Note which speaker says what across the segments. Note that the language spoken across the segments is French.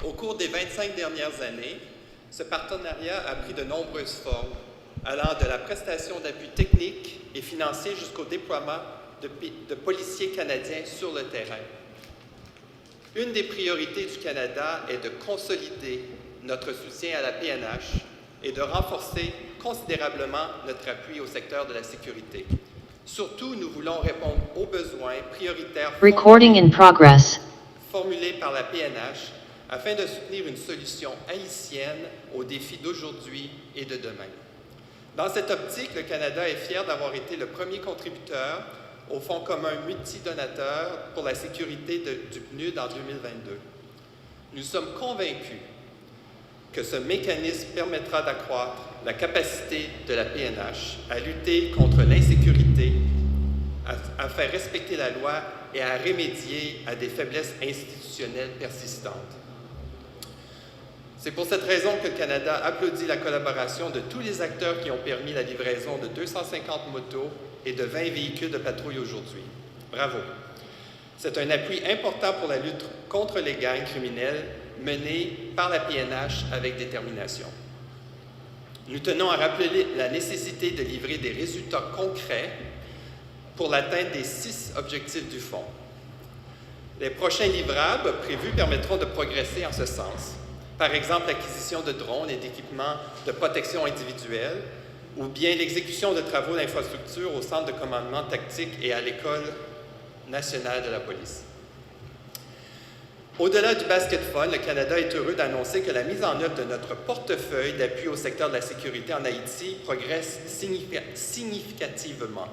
Speaker 1: Au cours des 25 dernières années, ce partenariat a pris de nombreuses formes, allant de la prestation d'appui technique et financier jusqu'au déploiement de policiers canadiens sur le terrain. Une des priorités du Canada est de consolider notre soutien à la PNH et de renforcer considérablement notre appui au secteur de la sécurité. Surtout, nous voulons répondre aux besoins prioritaires formulés par la PNH afin de soutenir une solution haïtienne aux défis d'aujourd'hui et de demain. Dans cette optique, le Canada est fier d'avoir été le premier contributeur au Fonds commun multidonateur pour la sécurité du PNUD en 2022. Nous sommes convaincus que ce mécanisme permettra d'accroître la capacité de la PNH à lutter contre l'insécurité, à faire respecter la loi et à remédier à des faiblesses institutionnelles persistantes. C'est pour cette raison que le Canada applaudit la collaboration de tous les acteurs qui ont permis la livraison de 250 motos et de 20 véhicules de patrouille aujourd'hui. Bravo! C'est un appui important pour la lutte contre les gangs criminels menée par la PNH avec détermination. Nous tenons à rappeler la nécessité de livrer des résultats concrets pour l'atteinte des 6 objectifs du Fonds. Les prochains livrables prévus permettront de progresser en ce sens. Par exemple, l'acquisition de drones et d'équipements de protection individuelle, ou bien l'exécution de travaux d'infrastructure au Centre de commandement tactique et à l'École nationale de la police. Au-delà du Basket Fund, le Canada est heureux d'annoncer que la mise en œuvre de notre portefeuille d'appui au secteur de la sécurité en Haïti progresse significativement.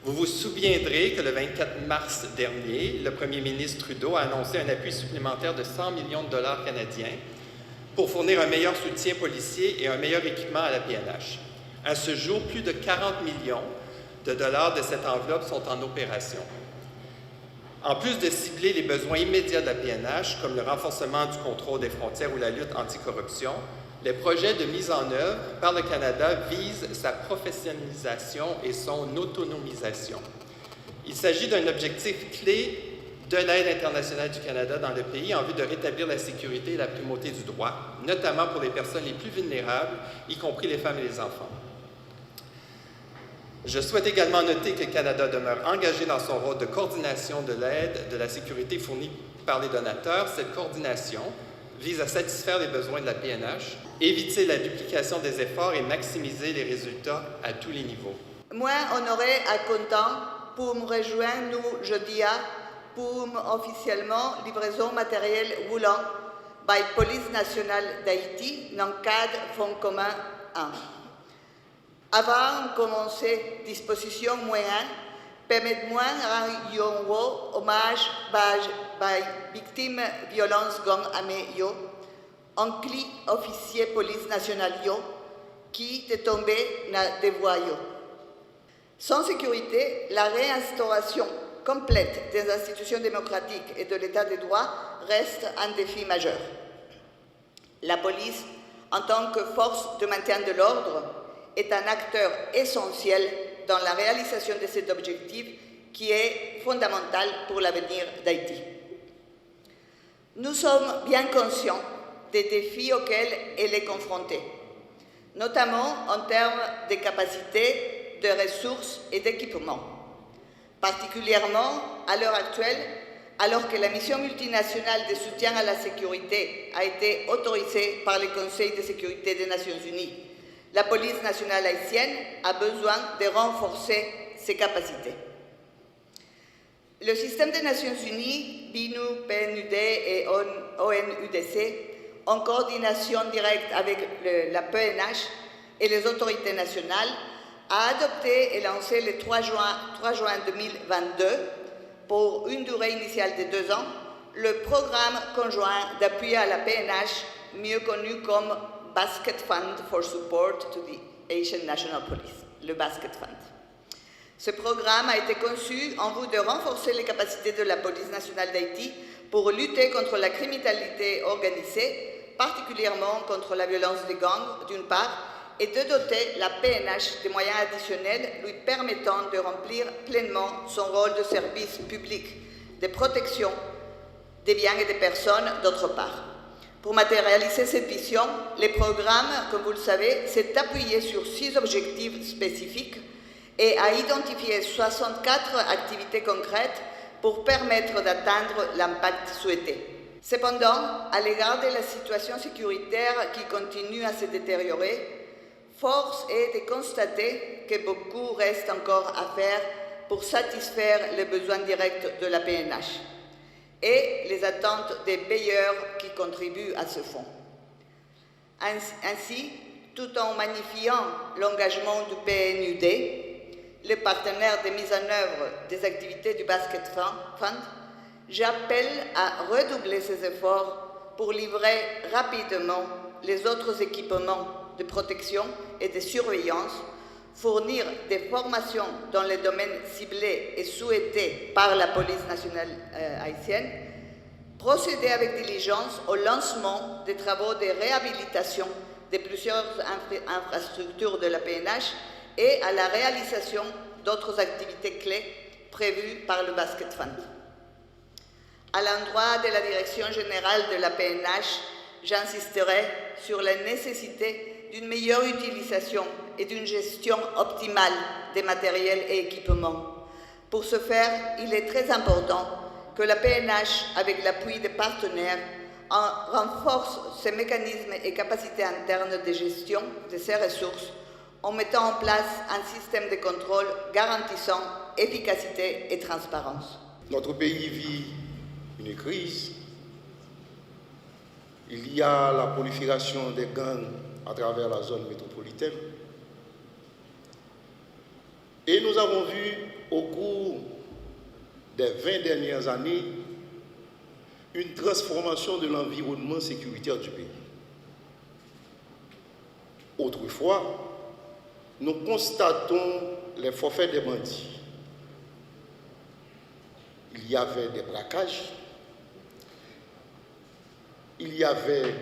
Speaker 1: Vous vous souviendrez que le 24 mars dernier, le premier ministre Trudeau a annoncé un appui supplémentaire de 100 millions de dollars canadiens pour fournir un meilleur soutien policier et un meilleur équipement à la PNH. À ce jour, plus de 40 millions de dollars de cette enveloppe sont en opération. En plus de cibler les besoins immédiats de la PNH, comme le renforcement du contrôle des frontières ou la lutte anticorruption, les projets de mise en œuvre par le Canada visent sa professionnalisation et son autonomisation. Il s'agit d'un objectif clé de l'aide internationale du Canada dans le pays en vue de rétablir la sécurité et la primauté du droit, notamment pour les personnes les plus vulnérables, y compris les femmes et les enfants. Je souhaite également noter que le Canada demeure engagé dans son rôle de coordination de l'aide de la sécurité fournie par les donateurs. Cette coordination vise à satisfaire les besoins de la PNH, éviter la duplication des efforts et maximiser les résultats à tous les niveaux.
Speaker 2: Moi, honoré et content pour me rejoindre nous jeudi pour officiellement livraison matériel roulant by Police nationale d'Haïti dans le cadre Fonds commun 1. Avant de commencer disposition moyenne, permettez-moi de rendre hommage aux victimes de violence gang armée, un cli officier police nationale qui est tombé dans des voies. Sans sécurité, la réinstauration complète des institutions démocratiques et de l'état de droit reste un défi majeur. La police, en tant que force de maintien de l'ordre, est un acteur essentiel dans la réalisation de cet objectif qui est fondamental pour l'avenir d'Haïti. Nous sommes bien conscients des défis auxquels elle est confrontée, notamment en termes de capacités, de ressources et d'équipements. Particulièrement à l'heure actuelle, alors que la mission multinationale de soutien à la sécurité a été autorisée par le Conseil de sécurité des Nations Unies, la police nationale haïtienne a besoin de renforcer ses capacités. Le système des Nations Unies, BINU, PNUD et ONUDC, en coordination directe avec la PNH et les autorités nationales, a adopté et lancé le 3 juin 2022, pour une durée initiale de 2 ans, le programme conjoint d'appui à la PNH, mieux connu comme Basket Fund for Support to the Haitian National Police, le Basket Fund. Ce programme a été conçu en vue de renforcer les capacités de la police nationale d'Haïti pour lutter contre la criminalité organisée, particulièrement contre la violence des gangs, d'une part, et de doter la PNH des moyens additionnels lui permettant de remplir pleinement son rôle de service public, de protection des biens et des personnes, d'autre part. Pour matérialiser cette vision, le programme, comme vous le savez, s'est appuyé sur 6 objectifs spécifiques et a identifié 64 activités concrètes pour permettre d'atteindre l'impact souhaité. Cependant, à l'égard de la situation sécuritaire qui continue à se détériorer, force est de constater que beaucoup reste encore à faire pour satisfaire les besoins directs de la PNH et les attentes des payeurs qui contribuent à ce fonds. Ainsi, tout en magnifiant l'engagement du PNUD, le partenaire de mise en œuvre des activités du Basket Fund, j'appelle à redoubler ses efforts pour livrer rapidement les autres équipements de protection et de surveillance, fournir des formations dans les domaines ciblés et souhaités par la police nationale haïtienne, procéder avec diligence au lancement des travaux de réhabilitation de plusieurs infrastructures de la PNH et à la réalisation d'autres activités clés prévues par le Basket Fund. À l'endroit de la Direction générale de la PNH, j'insisterai sur la nécessité d'une meilleure utilisation et d'une gestion optimale des matériels et équipements. Pour ce faire, il est très important que la PNH, avec l'appui des partenaires, renforce ses mécanismes et capacités internes de gestion de ses ressources en mettant en place un système de contrôle garantissant efficacité et transparence.
Speaker 3: Notre pays vit une crise. Il y a la prolifération des gangs à travers la zone métropolitaine. Et nous avons vu au cours des 20 dernières années une transformation de l'environnement sécuritaire du pays. Autrefois, nous constatons les forfaits des bandits. Il y avait des braquages, il y avait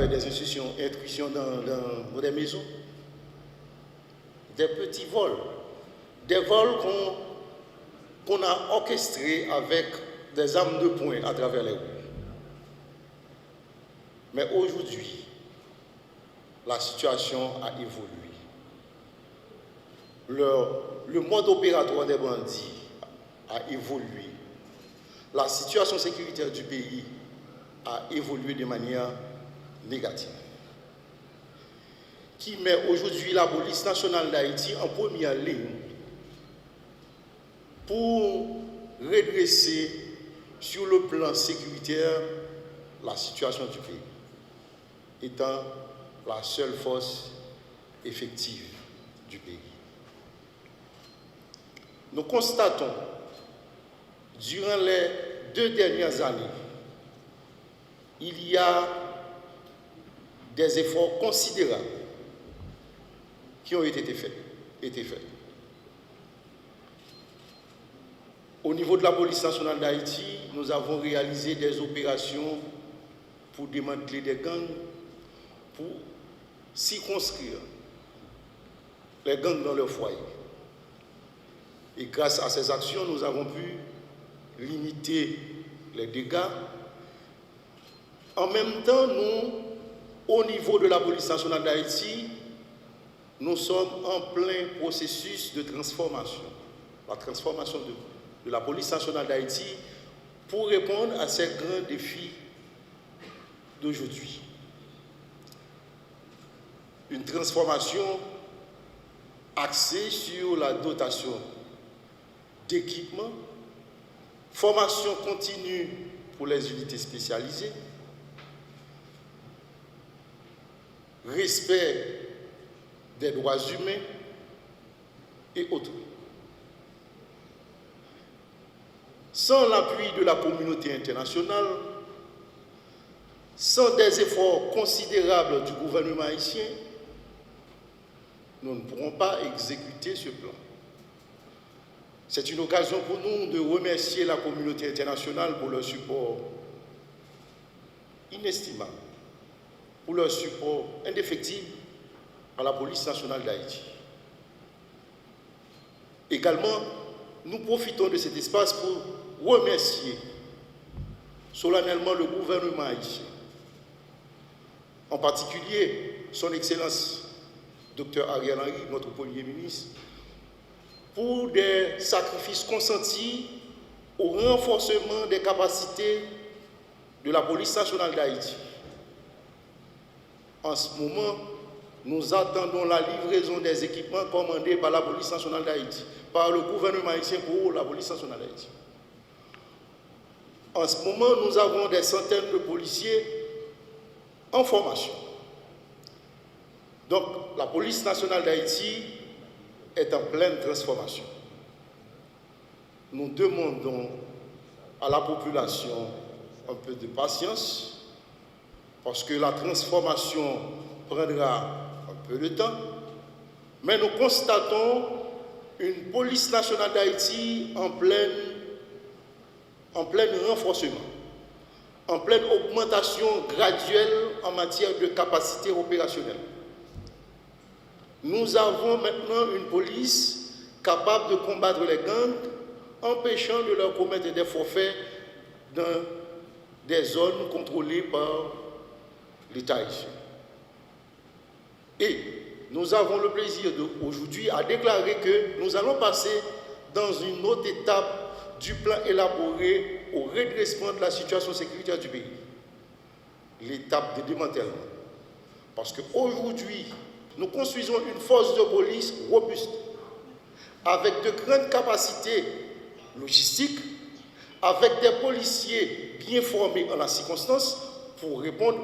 Speaker 3: des intrusions dans des maisons, des petits vols, des vols qu'on a orchestrés avec des armes de poing à travers les rues. Mais aujourd'hui, la situation a évolué. Le mode opératoire des bandits a évolué. La situation sécuritaire du pays a évolué de manière négative, qui met aujourd'hui la police nationale d'Haïti en première ligne pour redresser sur le plan sécuritaire la situation du pays, étant la seule force effective du pays. Nous constatons, durant les 2 dernières années, il y a des efforts considérables qui ont été faits. Au niveau de la police nationale d'Haïti, nous avons réalisé des opérations pour démanteler des gangs, pour circonscrire les gangs dans leur foyer. Et grâce à ces actions, nous avons pu limiter les dégâts. En même temps, nous, au niveau de la police nationale d'Haïti, nous sommes en plein processus de transformation. La transformation de la police nationale d'Haïti pour répondre à ces grands défis d'aujourd'hui. Une transformation axée sur la dotation d'équipements, formation continue pour les unités spécialisées, respect des droits humains et autres. Sans l'appui de la communauté internationale, sans des efforts considérables du gouvernement haïtien, nous ne pourrons pas exécuter ce plan. C'est une occasion pour nous de remercier la communauté internationale pour leur support inestimable, pour leur support indéfectible à la police nationale d'Haïti. Également, nous profitons de cet espace pour remercier solennellement le gouvernement haïtien, en particulier son Excellence Dr Ariel Henry, notre Premier ministre, pour des sacrifices consentis au renforcement des capacités de la police nationale d'Haïti. En ce moment, nous attendons la livraison des équipements commandés par la police nationale d'Haïti, par le gouvernement haïtien pour la police nationale d'Haïti. En ce moment, nous avons des centaines de policiers en formation. Donc, la police nationale d'Haïti est en pleine transformation. Nous demandons à la population un peu de patience, parce que la transformation prendra un peu de temps, mais nous constatons une police nationale d'Haïti en plein renforcement, en pleine augmentation graduelle en matière de capacité opérationnelle. Nous avons maintenant une police capable de combattre les gangs, empêchant de leur commettre des forfaits dans des zones contrôlées par l'État haïtien. Et nous avons le plaisir aujourd'hui à déclarer que nous allons passer dans une autre étape du plan élaboré au redressement de la situation sécuritaire du pays. L'étape de démantèlement. Parce qu'aujourd'hui, nous construisons une force de police robuste, avec de grandes capacités logistiques, avec des policiers bien formés en la circonstance pour répondre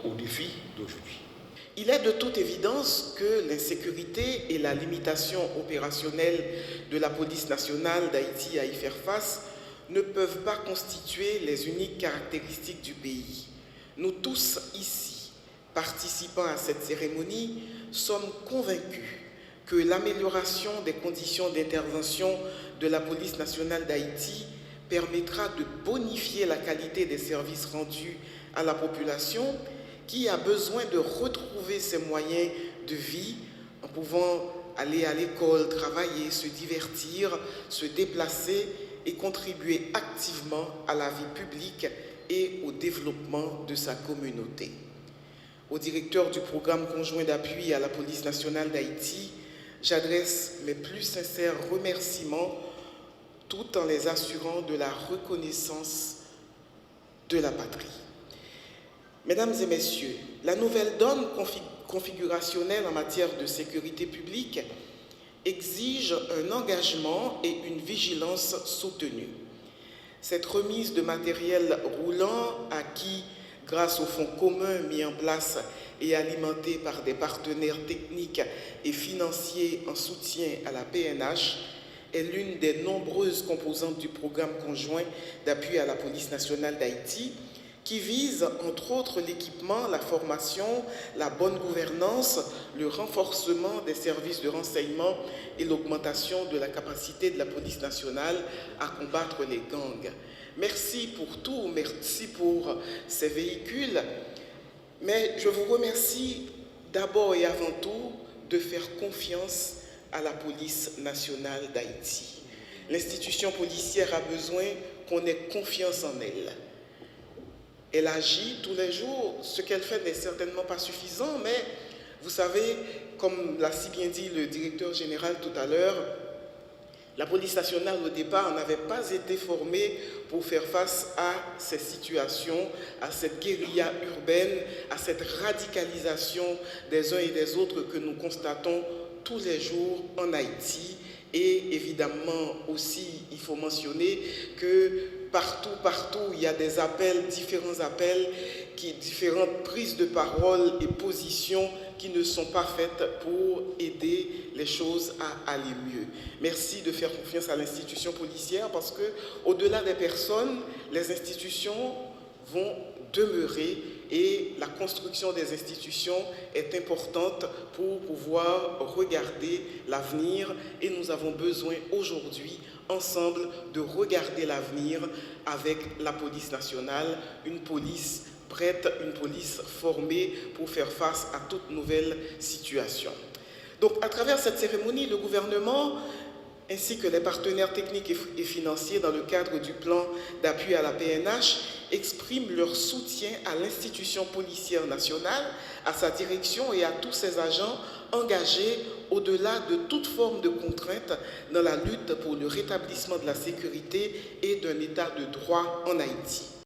Speaker 3: aux défis d'aujourd'hui.
Speaker 4: Il est de toute évidence que l'insécurité et la limitation opérationnelle de la police nationale d'Haïti à y faire face ne peuvent pas constituer les uniques caractéristiques du pays. Nous tous ici, participant à cette cérémonie, sommes convaincus que l'amélioration des conditions d'intervention de la police nationale d'Haïti permettra de bonifier la qualité des services rendus à la population qui a besoin de retrouver ses moyens de vie en pouvant aller à l'école, travailler, se divertir, se déplacer et contribuer activement à la vie publique et au développement de sa communauté. Au directeur du programme conjoint d'appui à la police nationale d'Haïti, j'adresse mes plus sincères remerciements tout en les assurant de la reconnaissance de la patrie. Mesdames et messieurs, la nouvelle donne configurationnelle en matière de sécurité publique exige un engagement et une vigilance soutenue. Cette remise de matériel roulant acquis grâce aux fonds communs mis en place et alimentés par des partenaires techniques et financiers en soutien à la PNH est l'une des nombreuses composantes du programme conjoint d'appui à la police nationale d'Haïti qui vise, entre autres, l'équipement, la formation, la bonne gouvernance, le renforcement des services de renseignement et l'augmentation de la capacité de la police nationale à combattre les gangs. Merci pour tout, merci pour ces véhicules, mais je vous remercie d'abord et avant tout de faire confiance à la police nationale d'Haïti. L'institution policière a besoin qu'on ait confiance en elle. Elle agit tous les jours. Ce qu'elle fait n'est certainement pas suffisant, mais vous savez, comme l'a si bien dit le directeur général tout à l'heure, la police nationale au départ n'avait pas été formée pour faire face à ces situations, à cette guérilla urbaine, à cette radicalisation des uns et des autres que nous constatons tous les jours en Haïti. Et évidemment aussi, il faut mentionner que partout, il y a des appels, différents appels, différentes prises de parole et positions qui ne sont pas faites pour aider les choses à aller mieux. Merci de faire confiance à l'institution policière parce que, au-delà des personnes, les institutions vont demeurer et la construction des institutions est importante pour pouvoir regarder l'avenir et nous avons besoin aujourd'hui ensemble de regarder l'avenir avec la police nationale, une police prête, une police formée pour faire face à toute nouvelle situation. Donc à travers cette cérémonie, le gouvernement ainsi que les partenaires techniques et financiers dans le cadre du plan d'appui à la PNH, expriment leur soutien à l'institution policière nationale, à sa direction et à tous ses agents engagés au-delà de toute forme de contrainte dans la lutte pour le rétablissement de la sécurité et d'un état de droit en Haïti.